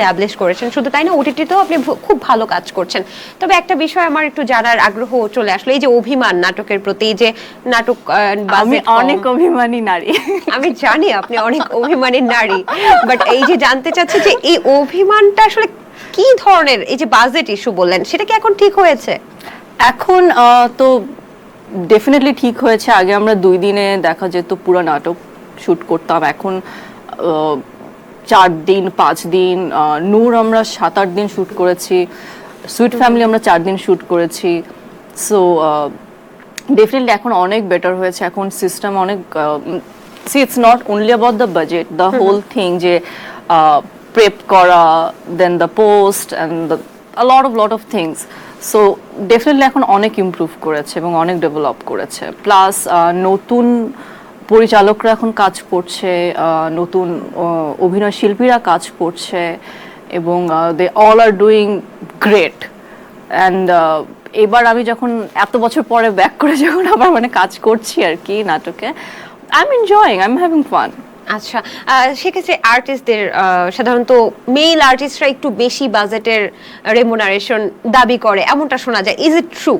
Establish করেছেন, শুধু তাই না ওটিটিতেও আপনি খুব ভালো কাজ করছেন। তবে একটা বিষয় আমার একটু জানার আগ্রহ চলে আসলো, এই যে অভিমান নাটকের প্রতি, এই যে নাটক আমি অনেক অভিমানী নারী। আমি জানি আপনি অনেক অভিমানী নারী, বাট এই যে জানতে চাচ্ছি যে এই অভিমানটা আসলে কি ধরনের, এই যে বাজেট ইস্যু বললেন সেটা কি এখন ঠিক হয়েছে? এখন তো ডেফিনেটলি ঠিক হয়েছে। আগে আমরা 2 দিনে দেখা যেত পুরো নাটক শুট করতাম, এখন 4 দিন 5 দিন। নূর আমরা 7-8 দিন শুট করেছি, সুইট ফ্যামিলি আমরা 4 দিন শুট করেছি। সো ডেফিনেটলি এখন অনেক বেটার হয়েছে, এখন সিস্টেম অনেক see it's not only about the budget, the whole thing, যে প্রেপ করা, then the post and the lot of things. So definitely এখন অনেক ইমপ্রুভ করেছে এবং অনেক ডেভেলপ করেছে। প্লাস নতুন পরিচালকরা এখন কাজ করছে, নতুন অভিনয় শিল্পীরা কাজ করছে, এবং they all are doing great. And এবার আমি যখন এত বছর পরে ব্যাক করে যখন আবার মানে কাজ করছি আর কি নাটকে, I am enjoying, I am having fun. আচ্ছা, সেক্ষেত্রে আর্টিস্টদের সাধারণত মেল আর্টিস্টরা একটু বেশি বাজেটের রেমুনারেশন দাবি করে, এমনটা শোনা যায়। Is it true?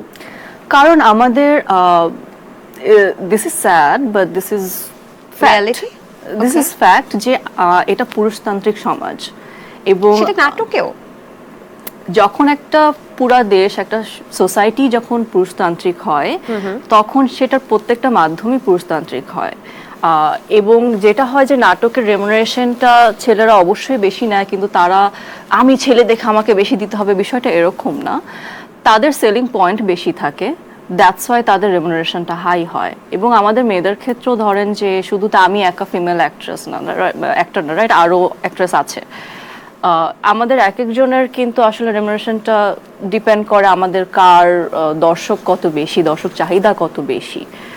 কারণ আমাদের this is sad but this is reality, this is fact যে এটা পুরুষতান্ত্রিক সমাজ, এবং সেটা নাটকেও। যখন একটা পুরা দেশ, একটা সোসাইটি যখন পুরুষতান্ত্রিক হয়, তখন সেটার প্রত্যেকটা মাধ্যমই পুরুষতান্ত্রিক হয়। এবং যেটা হয় যে নাটকের রেমুনারেশনটা ছেলেরা অবশ্যই বেশি নেয়, কিন্তু তারা আমি ছেলে দেখে আমাকে বেশি দিতে হবে, বিষয়টা এরকম না। তাদের সেলিং পয়েন্ট বেশি থাকে, দ্যাটস ওয়াই তাদের রেমুনারেশনটা হাই হয়। এবং আমাদের মেয়েদের ক্ষেত্রেও ধরেন যে শুধু তো আমি একা ফিমেল অ্যাক্ট্রেস না, অ্যাক্টর না, রাইট, আরও অ্যাক্ট্রেস আছে। আমাদের এক একজনের কিন্তু আসলে রেমুনারেশনটা ডিপেন্ড করে আমাদের কার দর্শক কত বেশি, দর্শক চাহিদা কত বেশি।